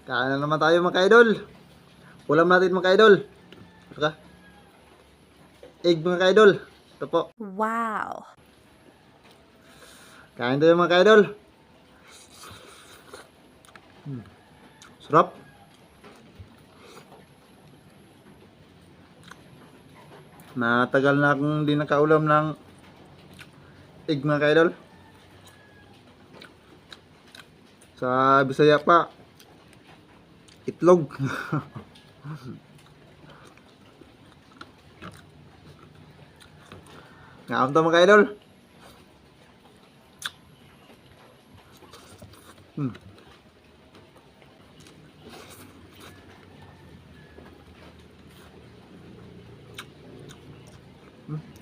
Kain na naman tayo mga ka-idol. Ulam natin mga ka-idol. Saka, egg mga ka-idol. Ito po. Wow! Kain tayo mga ka-idol. Sarap. Matagal na akong hindi nakaulam ng egg mga ka-idol. Sa Bisaya pa, itlog. Ngaam to mga idol. Hmm. Hmm.